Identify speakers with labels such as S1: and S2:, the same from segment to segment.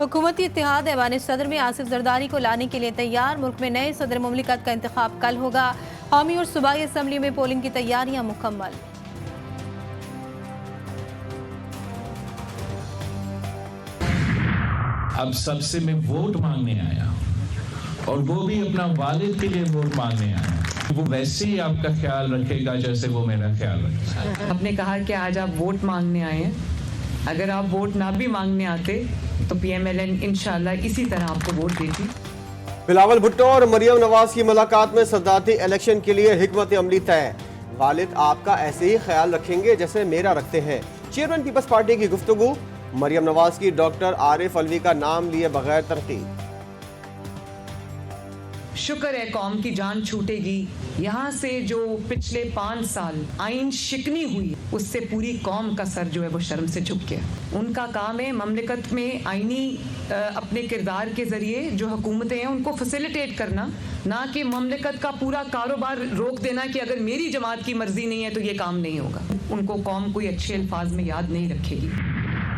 S1: हुकूमती इत्तेहाद ऐवान सदर में आसिफ जरदारी को लाने के लिए तैयार। मुल्क में नए सदर मुमलिकत का इंतखाब कल होगा। कौमी और सूबाई असम्बली में पोलिंग की तैयारियां मुकम्मल।
S2: अब सबसे मैं वोट मांगने आया और वो भी अपना वालिद के लिए वोट मांगने आया। वो वैसे ही आपका ख्याल रखेगा जैसे वो मेरा ख्याल रखेगा।
S3: आपने कहा कि आज आप वोट मांगने आए हैं, अगर आप वोट ना भी मांगने आते तो PMLN इंशाल्लाह इसी तरह आपको वोट देती।
S4: बिलावल भुट्टो और मरियम नवाज की मुलाकात में सदारती इलेक्शन के लिए हिकमत अमली तय। वालिद आपका ऐसे ही ख्याल रखेंगे जैसे मेरा रखते हैं। चेयरमैन पीपल्स पार्टी की गुफ्तगू। मरियम नवाज की डॉक्टर आरिफ अलवी का नाम लिए बगैर तनकीद।
S3: शुक्र है कौम की जान छूटेगी। यहाँ से जो पिछले 5 साल आइन शिकनी हुई उससे पूरी कौम का सर जो है वो शर्म से झुक गया। उनका काम है ममलिकत में आइनी अपने किरदार के जरिए जो हुकूमतें हैं उनको फैसिलिटेट करना, ना कि ममलिकत का पूरा कारोबार रोक देना कि अगर मेरी जमात की मर्जी नहीं है तो ये काम नहीं होगा। उनको कौम कोई अच्छे अल्फाज में याद नहीं रखेगी।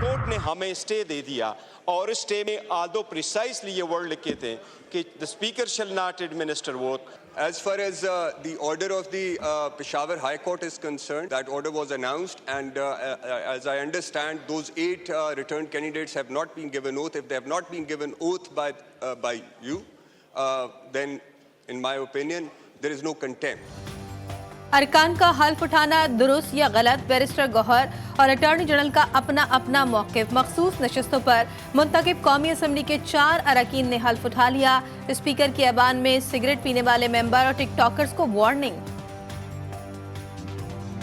S5: कोर्ट ने हमें स्टे दे दिया और स्टे में आदो प्रिसाइसली ये वर्ड लिखे थे कि the speaker shall not administer vote.
S6: As far as the order of the Peshawar High Court is concerned, that order was announced, and as I understand, those 8 returned candidates have not been given oath. If they have not been given oath by you, then, in my opinion, there is no contempt.
S1: अरकान का हल्फ उठाना दुरुस्त या गलत, barrister Gauhar और attorney general का अपना अपना मौक़िफ़। मखसूस नशस्तों पर मुंतखब कौमी असम्बली के 4 अरकान ने हल्फ उठा लिया। स्पीकर के ऐवान में सिगरेट पीने वाले मेंबर और टिकटॉकर्स को वार्निंग।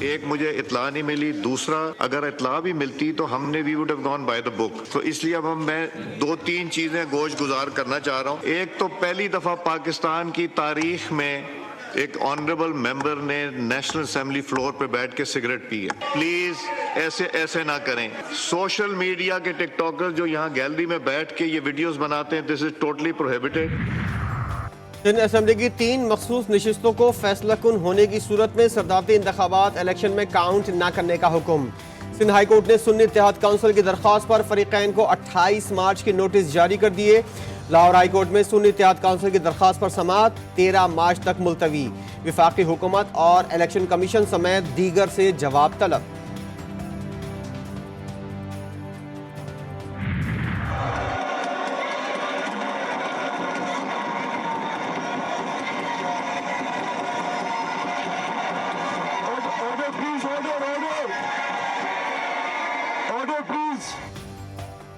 S7: एक मुझे इतला नहीं मिली, दूसरा अगर इतला भी मिलती तो हमने we would have gone by the book. तो इसलिए अब मैं 2-3 चीजें गोश गुजार करना चाह रहा हूँ। एक तो पहली दफा पाकिस्तान की तारीख में एक ऑनरेबल मेंबर ने नेशनल असेंबली फ्लोर पे बैठ के सिगरेट पी है। प्लीज ऐसे ना करें। सोशल मीडिया के टिकटॉकर्स जो यहाँ गैलरी में बैठ के ये वीडियोस बनाते हैं, this is totally prohibited.
S4: Sindh assembly की 3 मखसूस नशिस्तों को फैसला कुन होने की सूरत में सदारती इंतखाबात इलेक्शन में काउंट न करने का हुक्म। सिंध हाई कोर्ट ने सुन्नी इत्तेहाद काउंसिल की दरख्वास्त पर फरीकैन को 28 मार्च के नोटिस जारी कर दिए। लाहौर हाई कोर्ट में सुन्नी इत्तेहाद काउंसिल की दरख्वास्त पर समाअत 13 मार्च तक मुलतवी। विफाकी हुकूमत और इलेक्शन कमीशन समेत दीगर से जवाब तलब।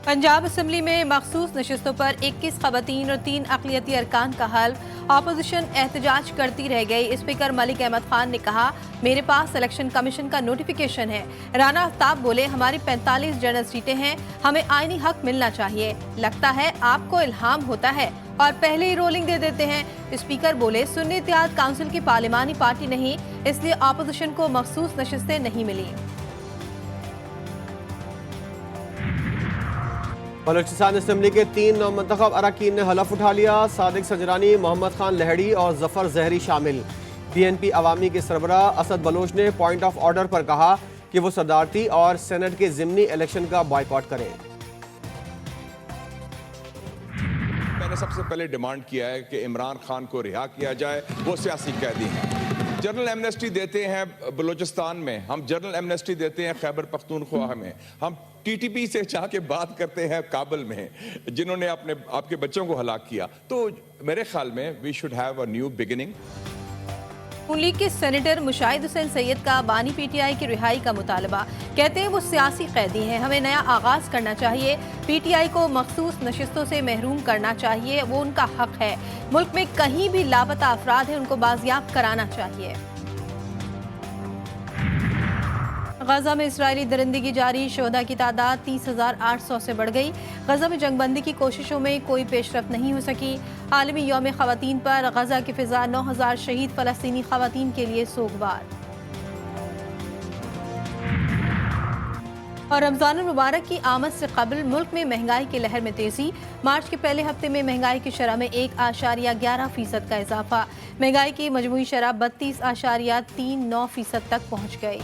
S1: पंजाब असम्बली में मखसूस नशस्तों पर 21 खवातीन और 3 अक़लियती अरकान का हल। अपोजिशन एहतजाज करती रह गई। स्पीकर मलिक अहमद खान ने कहा, मेरे पास इलेक्शन कमीशन का नोटिफिकेशन है। राना आफ्ताब बोले, हमारी 45 जनरल सीटें हैं, हमें आईनी हक मिलना चाहिए। लगता है आपको इल्हाम होता है और पहले ही रोलिंग दे देते हैं। स्पीकर बोले, सुन्नी इत्तेहाद काउंसिल की पार्लिमानी पार्टी नहीं, इसलिए अपोजिशन को मखसूस नशस्तें नहीं मिली।
S4: बलूचिस्तान असम्बली के 3 नौमंतखब अरकान ने हलफ उठा लिया। सादिक सजरानी, मोहम्मद खान लहड़ी और जफर जहरी शामिल। BNP अवामी के सरबराह असद बलोच ने पॉइंट ऑफ ऑर्डर पर कहा कि वो सदारती और सेनेट के ज़िमनी इलेक्शन का बॉयकॉट करें।
S8: मैंने सबसे पहले डिमांड किया है कि इमरान खान को रिहा किया जाए, वो सियासी कैदी हैं। जनरल एमनेस्टी देते हैं बलूचिस्तान में, हम जनरल एमनेस्टी देते हैं खैबर पख्तूनख्वा में, हम TTP से जाके बात करते हैं काबुल में, जिन्होंने आपके बच्चों को हलाक किया। तो मेरे ख्याल में we should have a new beginning.
S1: Noon league के सेनेटर मुशाहिद हुसैन सैयद का बानी PTI की रिहाई का मुतालबा। कहते हैं वो सियासी कैदी हैं, हमें नया आगाज करना चाहिए। PTI को मखसूस नशिस्तों से महरूम करना चाहिए, वो उनका हक है। मुल्क में कहीं भी लापता अफराद हैं, उनको बाजियाब कराना चाहिए। गजा में इजरायली दरिंदगी जारी। शोहदा की तादाद 30,800 से बढ़ गई। गजा में जंगबंदी की कोशिशों में कोई पेशरफ्त नहीं हो सकी। आलमी यौम ख़वातीन पर गजा की फ़िज़ा 9,000 शहीद फ़लस्तीनी ख़वातीन के लिए सोगवार। और रमज़ान मुबारक की आमद से कबल मुल्क में महंगाई की लहर में तेज़ी। मार्च के पहले हफ्ते में महंगाई की शरह में 1.11% का इजाफा। महंगाई की मजमूई शरह 32.39% तक पहुँच गई।